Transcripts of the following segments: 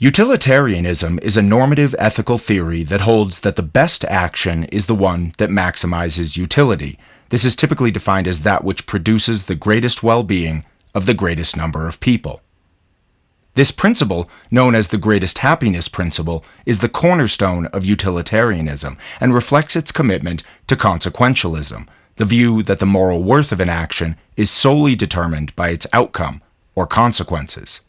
Utilitarianism is a normative ethical theory that holds that the best action is the one that maximizes utility. This is typically defined as that which produces the greatest well-being of the greatest number of people. This principle, known as the greatest happiness principle, is the cornerstone of utilitarianism and reflects its commitment to consequentialism, the view that the moral worth of an action is solely determined by its outcome or consequences.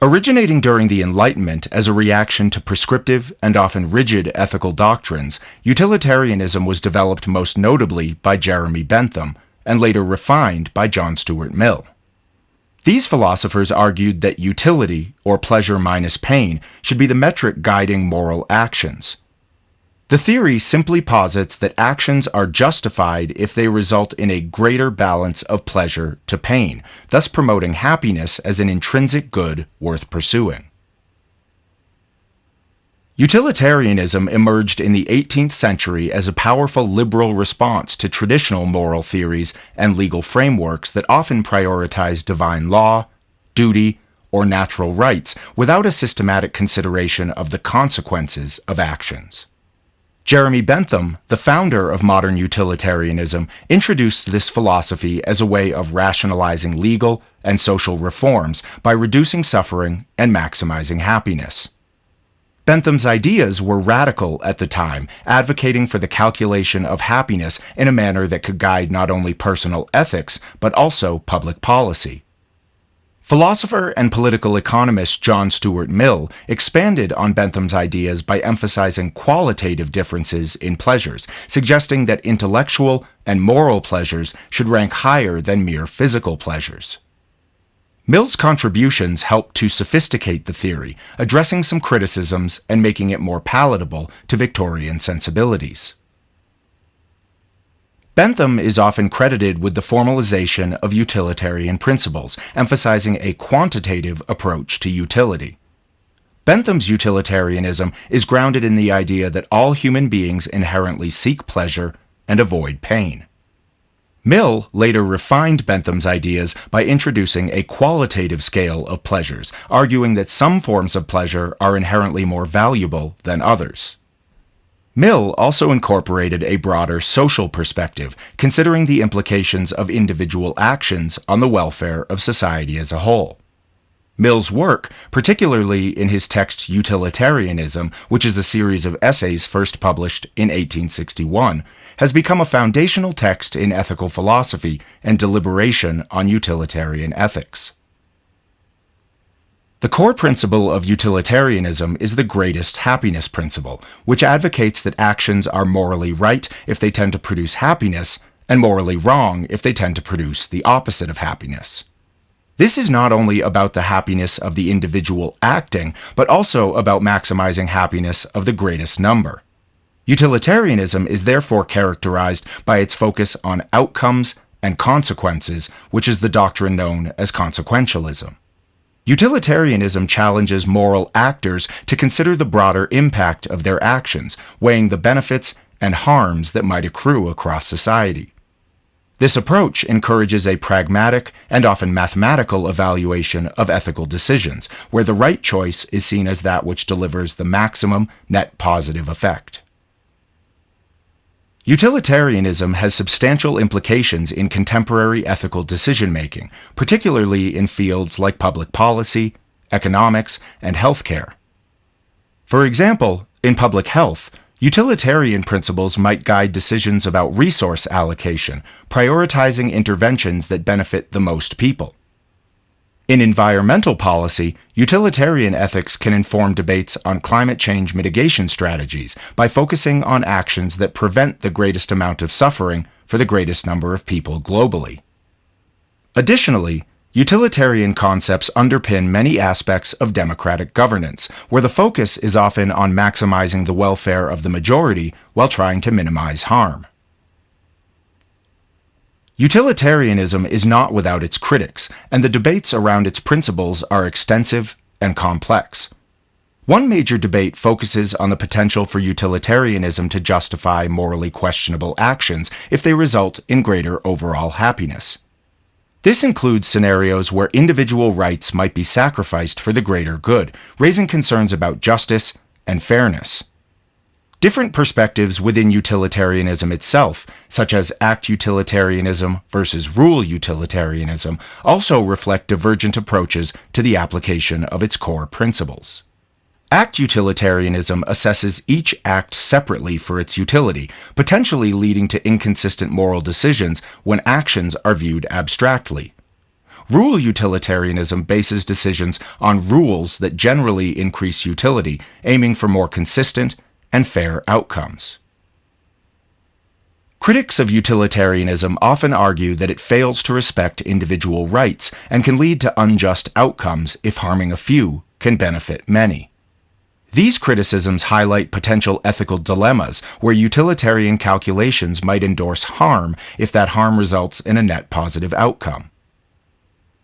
Originating during the Enlightenment as a reaction to prescriptive and often rigid ethical doctrines, utilitarianism was developed most notably by Jeremy Bentham and later refined by John Stuart Mill. These philosophers argued that utility, or pleasure minus pain, should be the metric guiding moral actions. The theory simply posits that actions are justified if they result in a greater balance of pleasure to pain, thus promoting happiness as an intrinsic good worth pursuing. Utilitarianism emerged in the 18th century as a powerful liberal response to traditional moral theories and legal frameworks that often prioritize divine law, duty, or natural rights without a systematic consideration of the consequences of actions. Jeremy Bentham, the founder of modern utilitarianism, introduced this philosophy as a way of rationalizing legal and social reforms by reducing suffering and maximizing happiness. Bentham's ideas were radical at the time, advocating for the calculation of happiness in a manner that could guide not only personal ethics, but also public policy. Philosopher and political economist John Stuart Mill expanded on Bentham's ideas by emphasizing qualitative differences in pleasures, suggesting that intellectual and moral pleasures should rank higher than mere physical pleasures. Mill's contributions helped to sophisticate the theory, addressing some criticisms and making it more palatable to Victorian sensibilities. Bentham is often credited with the formalization of utilitarian principles, emphasizing a quantitative approach to utility. Bentham's utilitarianism is grounded in the idea that all human beings inherently seek pleasure and avoid pain. Mill later refined Bentham's ideas by introducing a qualitative scale of pleasures, arguing that some forms of pleasure are inherently more valuable than others. Mill also incorporated a broader social perspective, considering the implications of individual actions on the welfare of society as a whole. Mill's work, particularly in his text Utilitarianism, which is a series of essays first published in 1861, has become a foundational text in ethical philosophy and deliberation on utilitarian ethics. The core principle of utilitarianism is the greatest happiness principle, which advocates that actions are morally right if they tend to produce happiness, and morally wrong if they tend to produce the opposite of happiness. This is not only about the happiness of the individual acting, but also about maximizing happiness of the greatest number. Utilitarianism is therefore characterized by its focus on outcomes and consequences, which is the doctrine known as consequentialism. Utilitarianism challenges moral actors to consider the broader impact of their actions, weighing the benefits and harms that might accrue across society. This approach encourages a pragmatic and often mathematical evaluation of ethical decisions, where the right choice is seen as that which delivers the maximum net positive effect. Utilitarianism has substantial implications in contemporary ethical decision-making, particularly in fields like public policy, economics, and healthcare. For example, in public health, utilitarian principles might guide decisions about resource allocation, prioritizing interventions that benefit the most people. In environmental policy, utilitarian ethics can inform debates on climate change mitigation strategies by focusing on actions that prevent the greatest amount of suffering for the greatest number of people globally. Additionally, utilitarian concepts underpin many aspects of democratic governance, where the focus is often on maximizing the welfare of the majority while trying to minimize harm. Utilitarianism is not without its critics, and the debates around its principles are extensive and complex. One major debate focuses on the potential for utilitarianism to justify morally questionable actions if they result in greater overall happiness. This includes scenarios where individual rights might be sacrificed for the greater good, raising concerns about justice and fairness. Different perspectives within utilitarianism itself, such as act utilitarianism versus rule utilitarianism, also reflect divergent approaches to the application of its core principles. Act utilitarianism assesses each act separately for its utility, potentially leading to inconsistent moral decisions when actions are viewed abstractly. Rule utilitarianism bases decisions on rules that generally increase utility, aiming for more consistent and fair outcomes. Critics of utilitarianism often argue that it fails to respect individual rights and can lead to unjust outcomes if harming a few can benefit many. These criticisms highlight potential ethical dilemmas where utilitarian calculations might endorse harm if that harm results in a net positive outcome.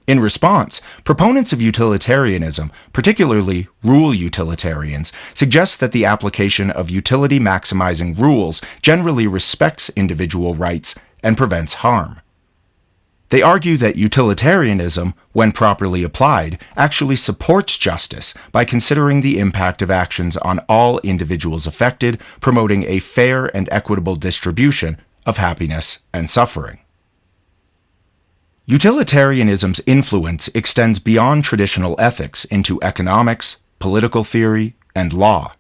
In response, proponents of utilitarianism, particularly rule utilitarians, suggest that the application of utility-maximizing rules generally respects individual rights and prevents harm. They argue that utilitarianism, when properly applied, actually supports justice by considering the impact of actions on all individuals affected, promoting a fair and equitable distribution of happiness and suffering. Utilitarianism's influence extends beyond traditional ethics into economics, political theory, and law.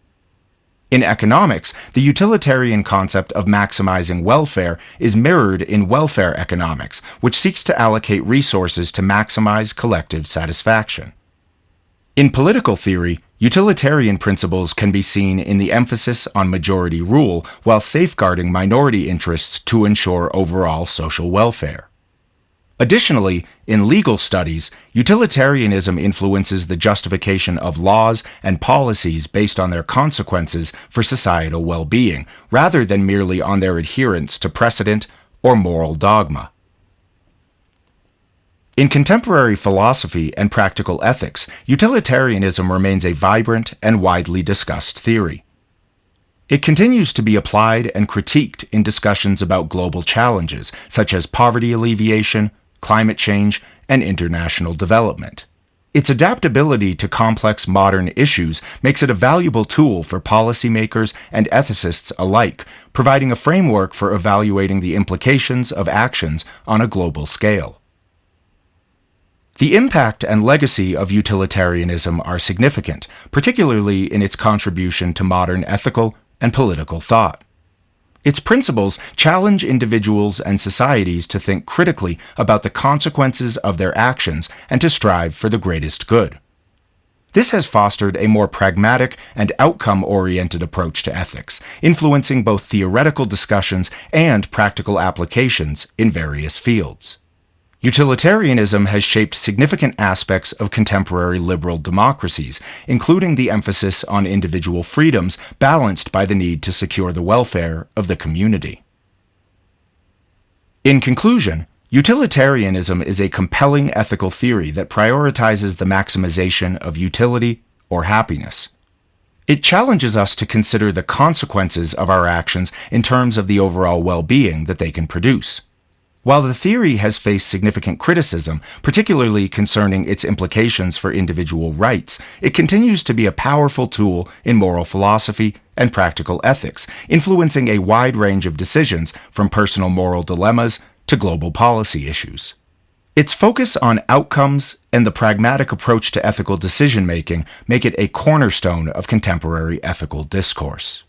In economics, the utilitarian concept of maximizing welfare is mirrored in welfare economics, which seeks to allocate resources to maximize collective satisfaction. In political theory, utilitarian principles can be seen in the emphasis on majority rule while safeguarding minority interests to ensure overall social welfare. Additionally, in legal studies, utilitarianism influences the justification of laws and policies based on their consequences for societal well-being, rather than merely on their adherence to precedent or moral dogma. In contemporary philosophy and practical ethics, utilitarianism remains a vibrant and widely discussed theory. It continues to be applied and critiqued in discussions about global challenges, such as poverty alleviation, climate change, and international development. Its adaptability to complex modern issues makes it a valuable tool for policymakers and ethicists alike, providing a framework for evaluating the implications of actions on a global scale. The impact and legacy of utilitarianism are significant, particularly in its contribution to modern ethical and political thought. Its principles challenge individuals and societies to think critically about the consequences of their actions and to strive for the greatest good. This has fostered a more pragmatic and outcome-oriented approach to ethics, influencing both theoretical discussions and practical applications in various fields. Utilitarianism has shaped significant aspects of contemporary liberal democracies, including the emphasis on individual freedoms balanced by the need to secure the welfare of the community. In conclusion, utilitarianism is a compelling ethical theory that prioritizes the maximization of utility or happiness. It challenges us to consider the consequences of our actions in terms of the overall well-being that they can produce. While the theory has faced significant criticism, particularly concerning its implications for individual rights, it continues to be a powerful tool in moral philosophy and practical ethics, influencing a wide range of decisions from personal moral dilemmas to global policy issues. Its focus on outcomes and the pragmatic approach to ethical decision-making make it a cornerstone of contemporary ethical discourse.